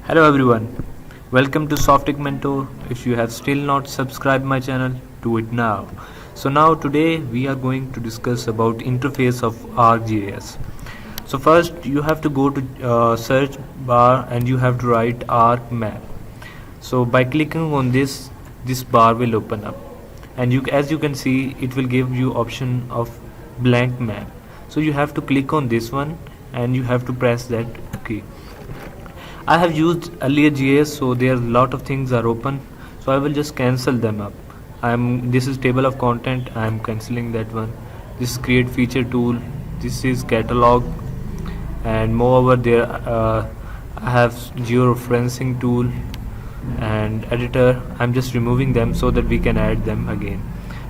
Hello everyone, welcome to Softic Mentor. If you have still not subscribed my channel, do it now. So now today we are going to discuss about interface of ArcGIS. So first you have to go to search bar and you have to write ArcMap. So by clicking on this bar will open up, and as you can see it will give you option of blank map. So you have to click on this one and you have to press that OK. I have used earlier GIS, so there a lot of things are open, so I will just cancel them up. This is table of content, I am cancelling that one. This is create feature tool, this is catalog, and moreover there I have georeferencing tool and editor. I'm just removing them so that we can add them again.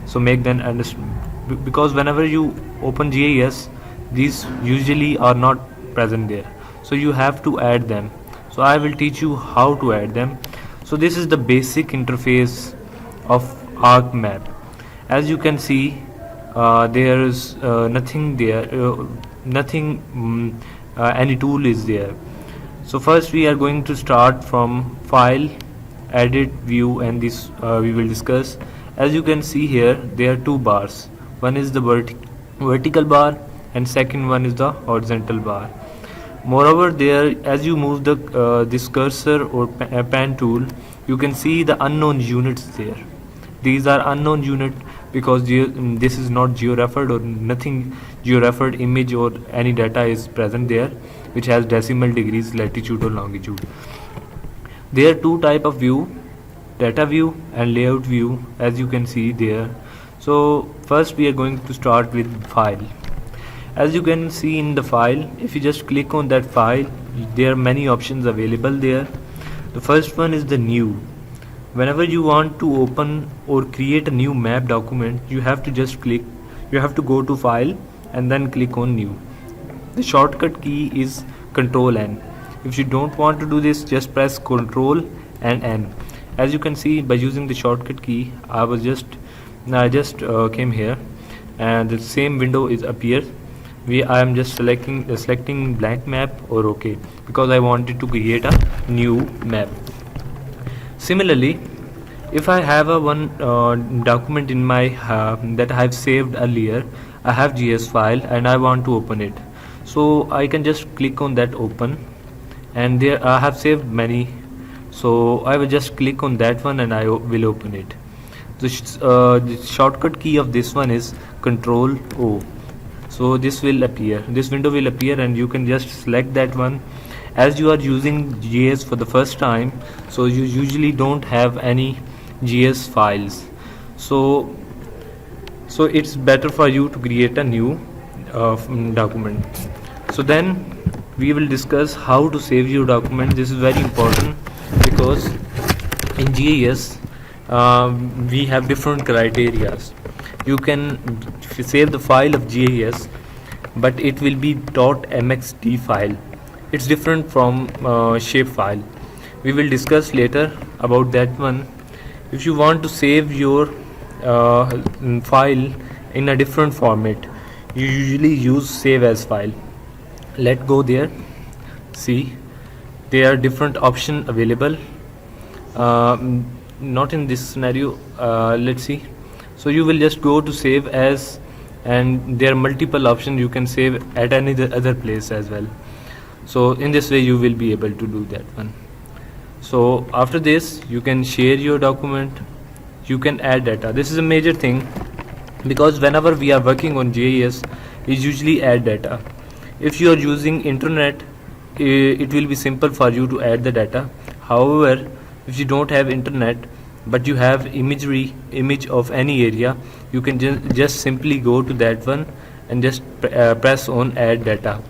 So make them understand, because whenever you open GIS, these usually are not present there, so you have to add them. So I will teach you how to add them. So this is the basic interface of ArcMap. As you can see, there is nothing there, any tool is there. So first we are going to start from file, edit, view, and this we will discuss. As you can see here, there are two bars. One is the vertical bar and second one is the horizontal bar. Moreover, there as you move the this cursor or pan tool, you can see the unknown units there. These are unknown unit because this is not georeferred, or nothing georeferred image or any data is present there which has decimal degrees, latitude or longitude. There are two type of view, data view and layout view, as you can see there. So first we are going to start with file. As you can see in the file, if you just click on that file, there are many options available there. The first one is the new. Whenever you want to open or create a new map document, you have to just click, you have to go to file and then click on new. The shortcut key is Control N. If you don't want to do this, just press Control and N. As you can see, by using the shortcut key, I just came here and the same window is appeared. I am just selecting blank map or OK, because I wanted to create a new map. Similarly, if I have a one document in my that I have saved earlier, I have GIS file and I want to open it, so I can just click on that open, and there I have saved many, so I will just click on that one and I will open it. The shortcut key of this one is Control O. So this window will appear and you can just select that one. As you are using GIS for the first time, so you usually don't have any GIS files, so it's better for you to create a new document. So then we will discuss how to save your document. This is very important because in GIS we have different criteria. You can save the file of GIS, but it will be .mxt file. It's different from shape file. We will discuss later about that one. If you want to save your file in a different format, you usually use save as file. Let go there. See, there are different options available. Not in this scenario. Let's see. So you will just go to save as, and there are multiple options. You can save at any other place as well. So in this way you will be able to do that one. So after this you can share your document, you can add data. This is a major thing, because whenever we are working on GIS, we usually add data. If you are using internet, it will be simple for you to add the data. However, if you don't have internet but you have image of any area, you can just simply go to that one and just press on add data.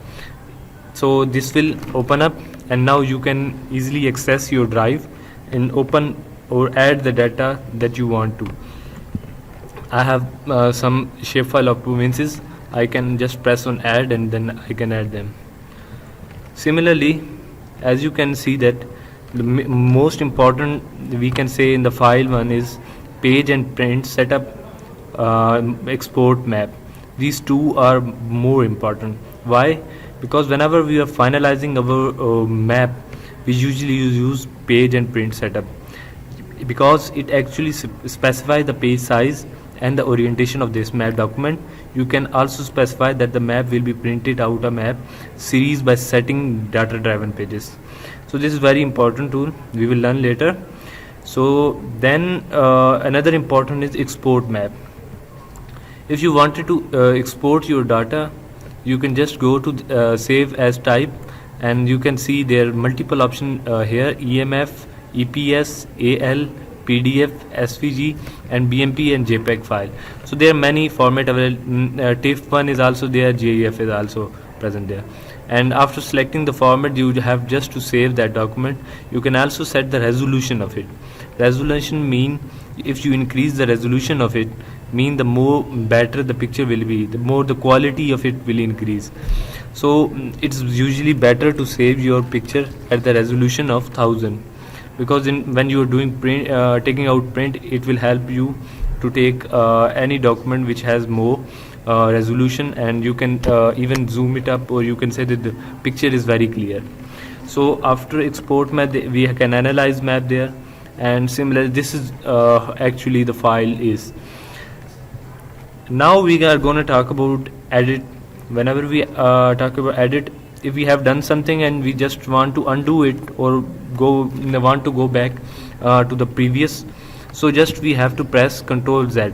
So this will open up, and now you can easily access your drive and open or add the data that you want to. I have some shapefile of provinces. I can just press on add and then I can add them. Similarly, as you can see that the most important, we can say, in the file one is page and print setup, export map. These two are more important. Why? Because whenever we are finalizing our map, we usually use page and print setup, because it actually specifies the page size and the orientation of this map document. You can also specify that the map will be printed out a map series by setting data driven pages. So this is very important tool, we will learn later. So then another important is export map. If you wanted to export your data, you can just go to save as type, and you can see there are multiple options here: EMF, EPS, AL, PDF, SVG, and BMP and JPEG file. So there are many format available. TIFF one is also there, GIF is also present there. And after selecting the format, you have just to save that document. You can also set the resolution of it. Resolution mean, if you increase the resolution of it, mean the more better the picture will be, the more the quality of it will increase. So it's usually better to save your picture at the resolution of 1000, because when you are doing print, taking out print, it will help you to take any document which has more resolution, and you can even zoom it up, or you can say that the picture is very clear. So after export map, we can analyze map there, and similar, this is actually the file is. Now we are going to talk about edit. Whenever we talk about edit, if we have done something and we just want to undo it, or want to go back to the previous, so just we have to press Ctrl Z.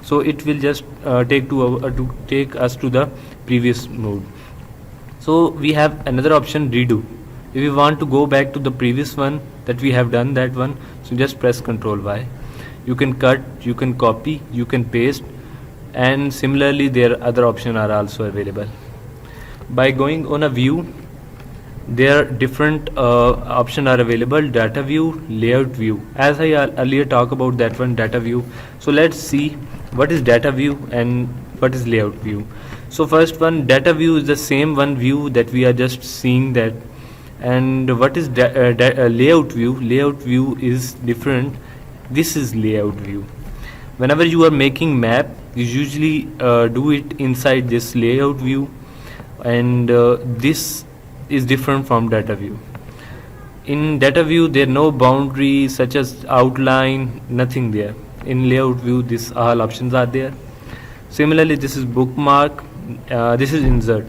So it will just take us to the previous mode. So we have another option, redo. If we want to go back to the previous one that we have done that one, so just press Ctrl Y. You can cut, you can copy, you can paste, and similarly there other options are also available. By going on a view, there are different options are available: data view, layout view. As I earlier talked about that one, data view. So let's see what is data view and what is layout view. So first one, data view is the same one view that we are just seeing that. And what is layout view? Layout view is different. This is layout view. Whenever you are making map, you usually do it inside this layout view, and this is different from data view. In data view, there are no boundaries such as outline, nothing there. In layout view, this all options are there. Similarly, this is bookmark, this is insert.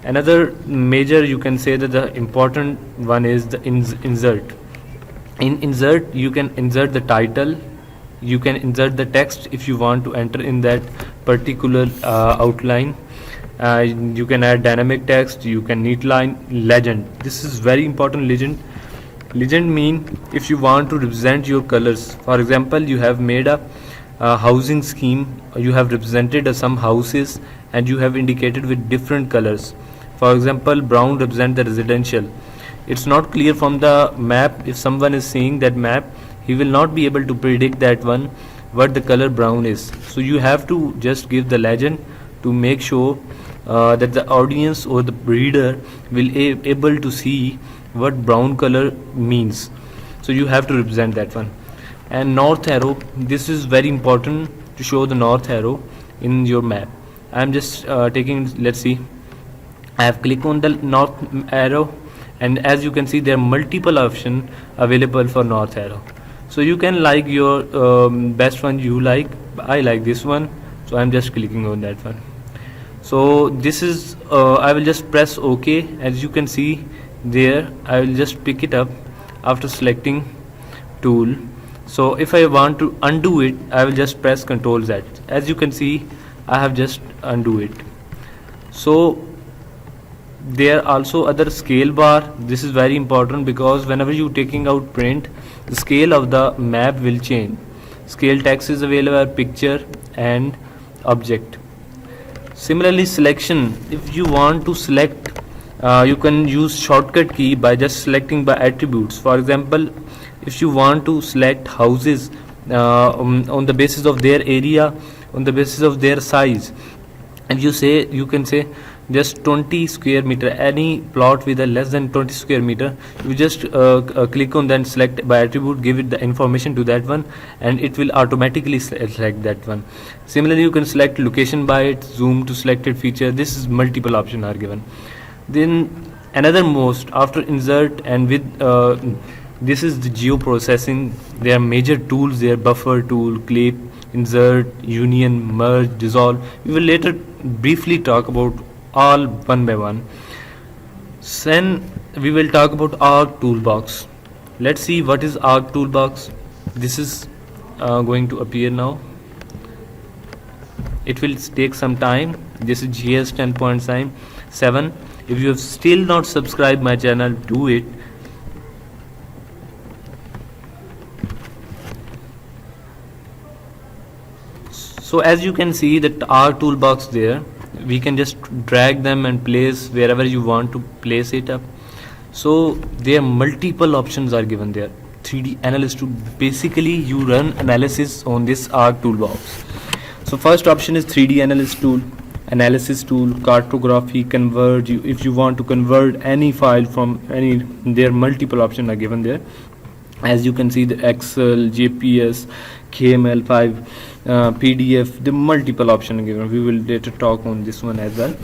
Another major, you can say that the important one is the insert. In insert, you can insert the title, you can insert the text if you want to enter in that particular outline. You can add dynamic text, you can neatline, legend. This is very important, legend. Legend mean if you want to represent your colors. For example, you have made a housing scheme, you have represented some houses and you have indicated with different colors. For example, brown represent the residential. It's not clear from the map. If someone is seeing that map, he will not be able to predict that one what the color brown is. So you have to just give the legend to make sure that the audience or the reader will able to see what brown color means. So you have to represent that one. And north arrow, this is very important to show the north arrow in your map. I am just taking, let's see, I have clicked on the north arrow, and as you can see there are multiple options available for north arrow. So you can like your best one you like. I like this one, so I'm just clicking on that one. So this is I will just press OK. As you can see there, I will just pick it up after selecting tool. So if I want to undo it, I will just press Ctrl Z. As you can see, I have just undo it. So there are also other scale bar. This is very important because whenever you taking out print, the scale of the map will change. Scale text is available, picture and object. Similarly, selection, if you want to select, you can use shortcut key by just selecting by attributes. For example, if you want to select houses on the basis of their area, on the basis of their size, and you can say just 20 square meter, any plot with a less than 20 square meter, you just click on then select by attribute, give it the information to that one, and it will automatically select that one. Similarly, you can select location by it, zoom to selected feature. This is multiple options are given. Then Another most after insert and with this is the geo processing. There are major tools there: buffer tool, clip, insert, union, merge, dissolve. We will later briefly talk about all one by one. Then we will talk about arc toolbox. Let's see what is arc toolbox. This is going to appear now. It will take some time. This is GS 10.7. If you have still not subscribed my channel, do it. So as you can see that our toolbox there, we can just drag them and place wherever you want to place it up. So there multiple options are given there. 3D analyst tool, basically you run analysis on this arc toolbox. So first option is 3D analyst tool, analysis tool, cartography, convert. If you want to convert any file from any, there multiple options are given there. As you can see, the Excel, JPS, KML5, PDF, the multiple options given. We will later talk on this one as well.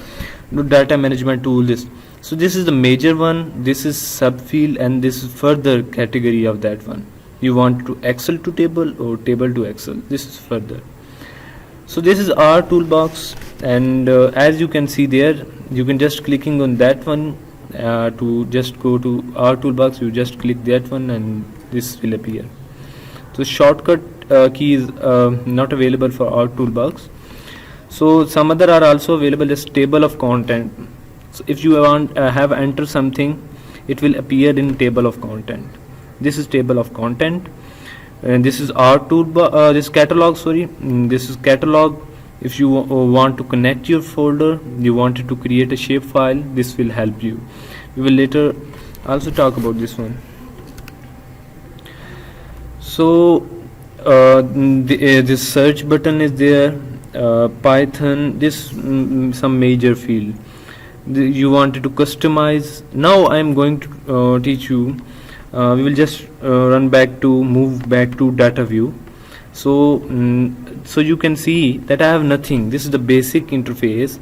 No data management tool. This is the major one. This is subfield, and this is further category of that one. You want to Excel to table or table to Excel. This is further. So this is our toolbox, and as you can see there, you can just clicking on that one to just go to our toolbox. You just click that one and this will appear. So shortcut key is not available for our toolbox. So some other are also available as table of content. So if you want have enter something, it will appear in table of content. This is table of content, and this is our toolbar. This catalog. This is catalog. If you want to connect your folder, you wanted to create a shape file, this will help you. We will later also talk about this one. So this search button is there. Python, this some major field. You wanted to customize. Now I am going to teach you. We will just move back to data view. So you can see that I have nothing. This is the basic interface,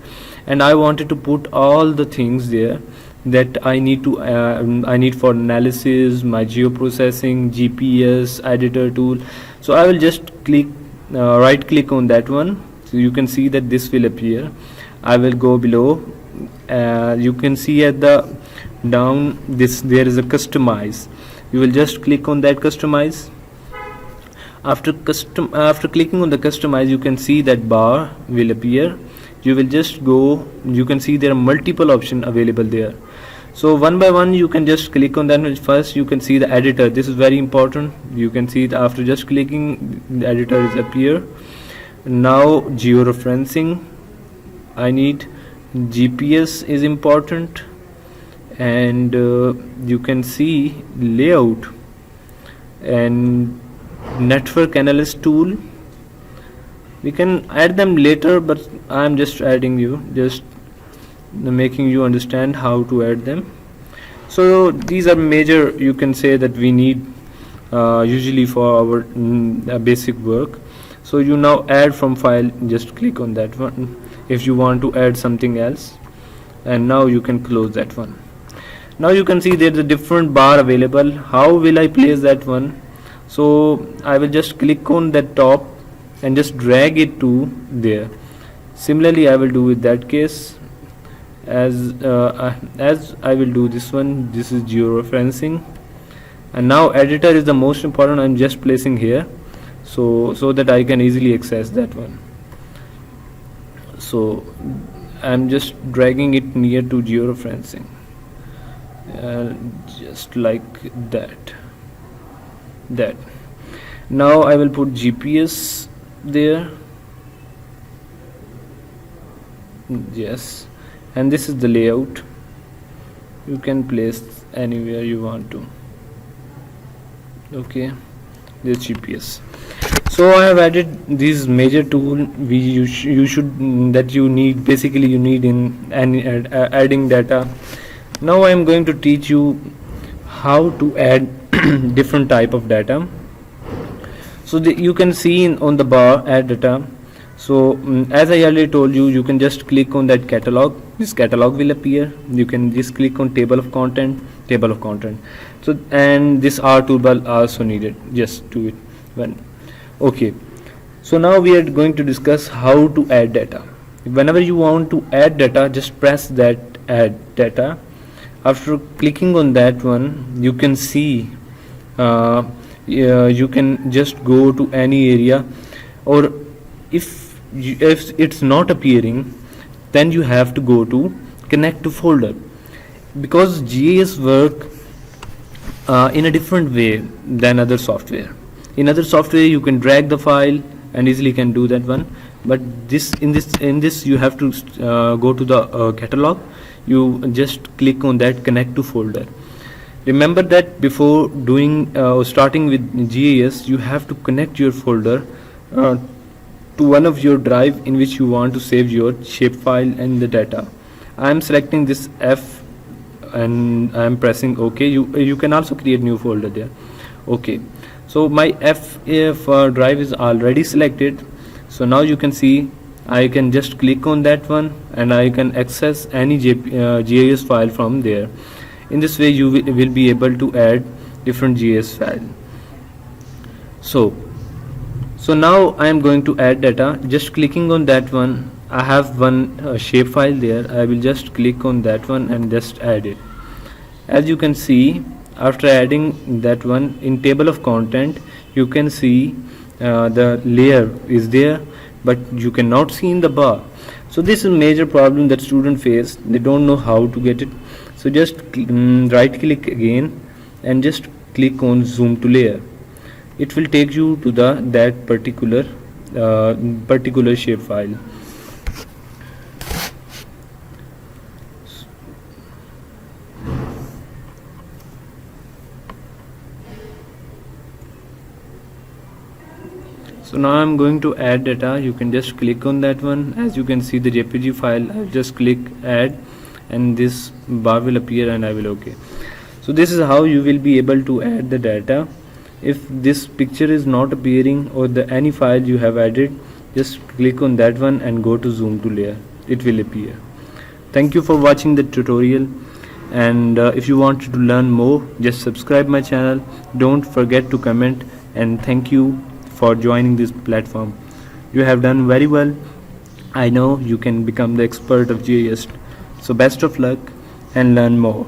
and I wanted to put all the things there that I need for analysis, my geoprocessing, GPS, editor tool. So I will just right click on that one. So you can see that this will appear. I will go below. You can see at the down there is a customize. You will just click on that customize. After clicking on the customize, you can see that bar will appear. You will just go. You can see there are multiple options available there. So one by one you can just click on that. First you can see the editor. This is very important. You can see that after just clicking, the editor is appear. Now georeferencing, I need GPS is important, and you can see layout and network analyst tool. We can add them later, but I am just adding you, just making you understand how to add them. So these are major, you can say, that we need usually for our basic work. So you now add from file, just click on that one if you want to add something else, and now you can close that one. Now you can see there's a different bar available. How will I place that one? So I will just click on that top and just drag it to there. Similarly I will do with that case, as I will do this one. This is georeferencing, and now editor is the most important. I'm just placing here so that I can easily access that one. So I'm just dragging it near to georeferencing, just like that. Now I will put GPS there. Yes, and this is the layout. You can place anywhere you want to. Okay, this GPS. So I have added these major tool you should that you need, basically you need in adding data. Now I am going to teach you how to add different type of data. So you can see on the bar add data. So as I already told you, you can just click on that catalog. This catalog will appear. You can just click on table of content. So, and this R toolbar also needed. Just do it. Okay. So now we are going to discuss how to add data. Whenever you want to add data, just press that add data. After clicking on that one, you can see you can just go to any area, or if it's not appearing, then you have to go to connect to folder, because GIS work in a different way than other software. In other software you can drag the file and easily can do that one, but in this you have to go to the catalog. You just click on that connect to folder. Remember that before doing starting with GIS, you have to connect your folder to one of your drive in which you want to save your shapefile and the data. I am selecting this F and I am pressing OK. You can also create new folder there. Okay, so my F drive is already selected. So now you can see I can just click on that one and I can access any GIS file from there. In this way you will be able to add different GIS file. So now I am going to add data. Just clicking on that one, I have one shapefile there. I will just click on that one and just add it. As you can see, after adding that one, in table of content you can see the layer is there, but you cannot see in the bar. So this is a major problem that students face. They don't know how to get it. So just right click again and just click on zoom to layer. It will take you to that particular shapefile. So now I'm going to add data. You can just click on that one. As you can see the JPG file, I'll just click add and this bar will appear and I will OK. So this is how you will be able to add the data. If this picture is not appearing or any file you have added, just click on that one and go to zoom to layer. It will appear. Thank you for watching the tutorial, and if you want to learn more, just subscribe my channel. Don't forget to comment, and thank you for joining this platform. You have done very well. I know you can become the expert of GIS. So best of luck and learn more.